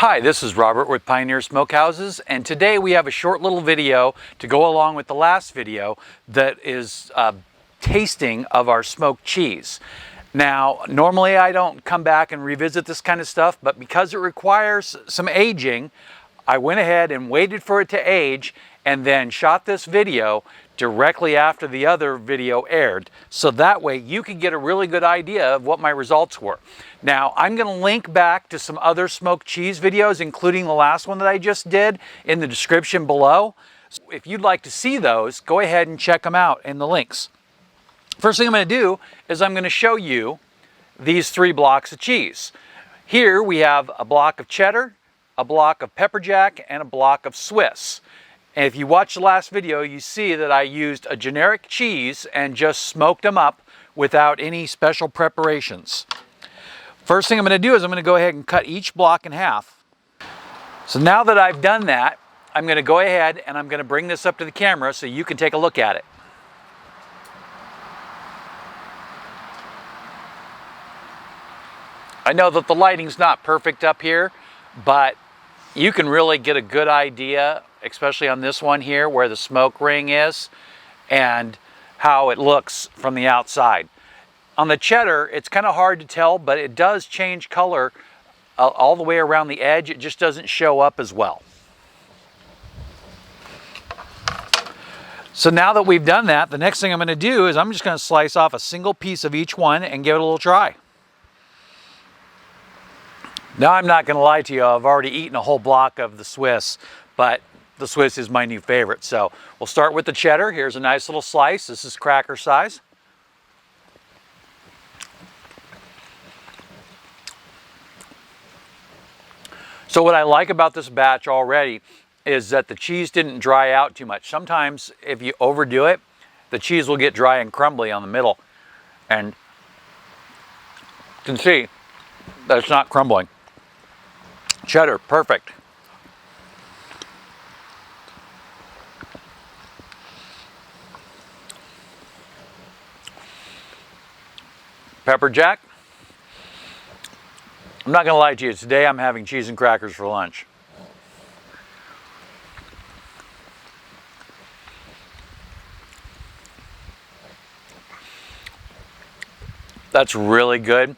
Hi, this is Robert with Pioneer Smokehouses, and today we have a short little video to go along with the last video that is tasting of our smoked cheese. Now, normally I don't come back and revisit this kind of stuff, but because it requires some aging, I went ahead and waited for it to age and then shot this video directly after the other video aired, so that way you can get a really good idea of what my results were. Now, I'm going to link back to some other smoked cheese videos, including the last one that I just did, in the description below. So if you'd like to see those, go ahead and check them out in the links. First thing I'm going to do is I'm going to show you these 3 blocks of cheese. Here we have a block of cheddar, a block of pepper jack, and a block of Swiss. And if you watch the last video, you see that I used a generic cheese and just smoked them up without any special preparations. First thing I'm going to do is I'm going to go ahead and cut each block in half. So now that I've done that, I'm going to go ahead and I'm going to bring this up to the camera so you can take a look at it. I know that the lighting's not perfect up here, but you can really get a good idea, especially on this one here where the smoke ring is and how it looks from the outside. On the cheddar, it's kind of hard to tell, but it does change color all the way around the edge. It just doesn't show up as well. So now that we've done that, the next thing I'm going to do is I'm just going to slice off a single piece of each one and give it a little try. Now, I'm not going to lie to you, I've already eaten a whole block of the Swiss, but the Swiss is my new favorite. So we'll start with the cheddar. Here's a nice little slice. This is cracker size. So what I like about this batch already is that the cheese didn't dry out too much. Sometimes if you overdo it, the cheese will get dry and crumbly on the middle. And you can see that it's not crumbling. Cheddar, perfect. Pepper jack. I'm not going to lie to you, today I'm having cheese and crackers for lunch. That's really good.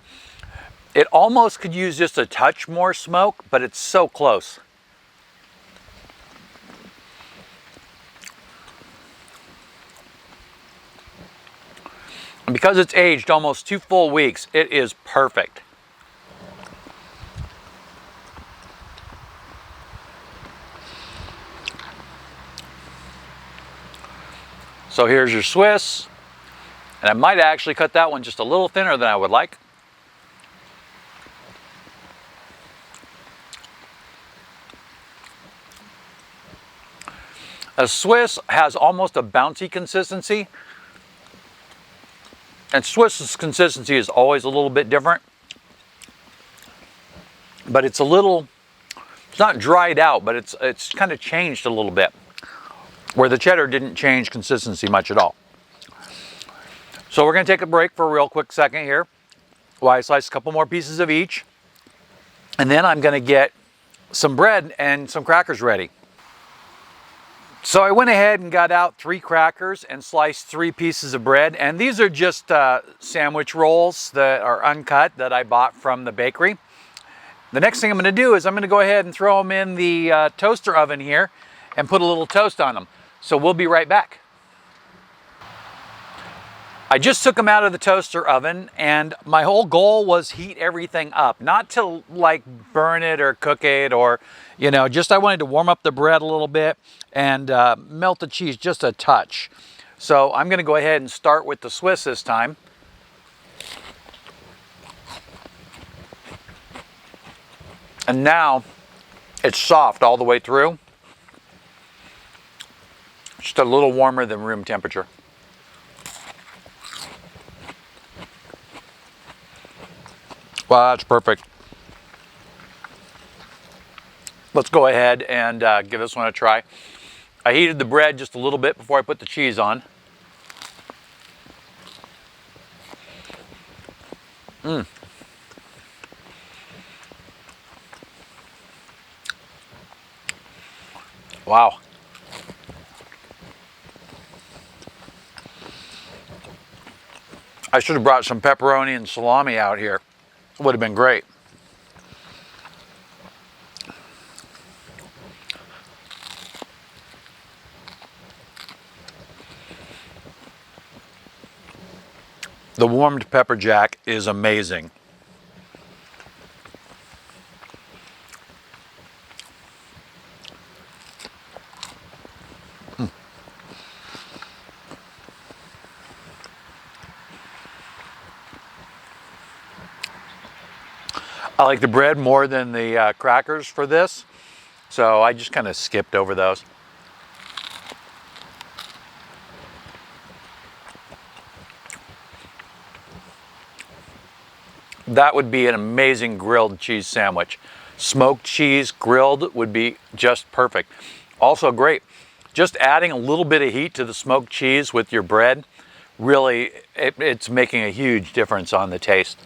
It almost could use just a touch more smoke, but it's so close. And because it's aged almost 2 full weeks, it is perfect. So here's your Swiss, and I might actually cut that one just a little thinner than I would like. A Swiss has almost a bouncy consistency, and Swiss's consistency is always a little bit different, but it's not dried out, but it's kind of changed a little bit, where the cheddar didn't change consistency much at all. So we're going to take a break for a real quick second here while I slice a couple more pieces of each, and then I'm going to get some bread and some crackers ready. So I went ahead and got out 3 crackers and sliced 3 pieces of bread, and these are just sandwich rolls that are uncut that I bought from the bakery. The next thing I'm going to do is I'm going to go ahead and throw them in the toaster oven here and put a little toast on them. So we'll be right back. I just took them out of the toaster oven, and my whole goal was heat everything up, not to like burn it or cook it, or just I wanted to warm up the bread a little bit and melt the cheese just a touch. So I'm going to go ahead and start with the Swiss this time. And now it's soft all the way through, just a little warmer than room temperature. Wow, that's perfect. Let's go ahead and give this one a try. I heated the bread just a little bit before I put the cheese on. Wow. I should have brought some pepperoni and salami out here. It would have been great. The warmed pepper jack is amazing. I like the bread more than the crackers for this, so I just kind of skipped over those. That would be an amazing grilled cheese sandwich. Smoked cheese grilled would be just perfect. Also great, just adding a little bit of heat to the smoked cheese with your bread, really, it's making a huge difference on the taste.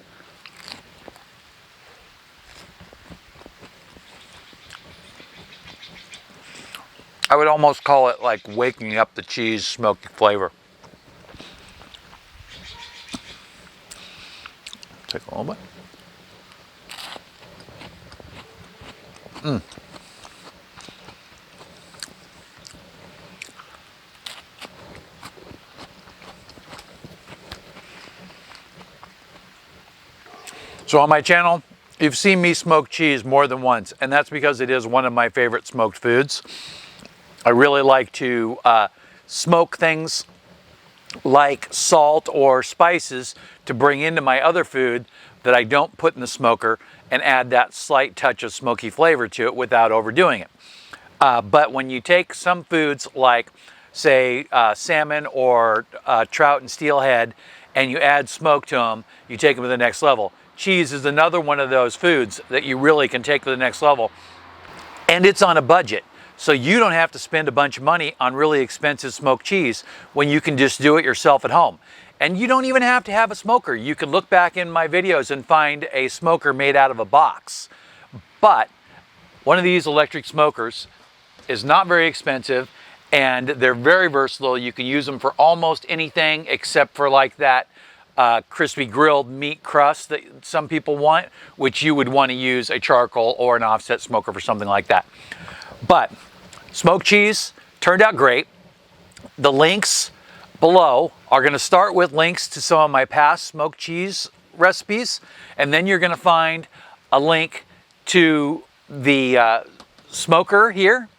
I would almost call it like waking up the cheese smoky flavor. Take a little bit. So on my channel, you've seen me smoke cheese more than once, and that's because it is one of my favorite smoked foods. I really like to smoke things like salt or spices to bring into my other food that I don't put in the smoker and add that slight touch of smoky flavor to it without overdoing it. But when you take some foods like, say, salmon or trout and steelhead, and you add smoke to them, you take them to the next level. Cheese is another one of those foods that you really can take to the next level, and it's on a budget. So you don't have to spend a bunch of money on really expensive smoked cheese when you can just do it yourself at home. And you don't even have to have a smoker. You can look back in my videos and find a smoker made out of a box. But one of these electric smokers is not very expensive, and they're very versatile. You can use them for almost anything except for like that crispy grilled meat crust that some people want, which you would want to use a charcoal or an offset smoker for something like that. But smoked cheese turned out great. The links below are going to start with links to some of my past smoked cheese recipes, and then you're going to find a link to the smoker here,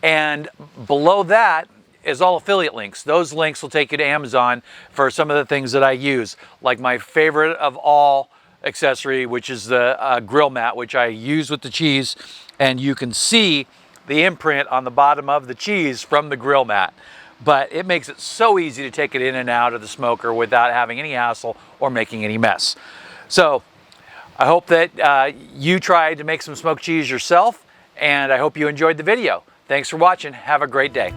and below that is all affiliate links. Those links will take you to Amazon for some of the things that I use, like my favorite of all accessory, which is the grill mat, which I use with the cheese, and you can see the imprint on the bottom of the cheese from the grill mat. But it makes it so easy to take it in and out of the smoker without having any hassle or making any mess. So I hope that you tried to make some smoked cheese yourself, and I hope you enjoyed the video. Thanks for watching. Have a great day.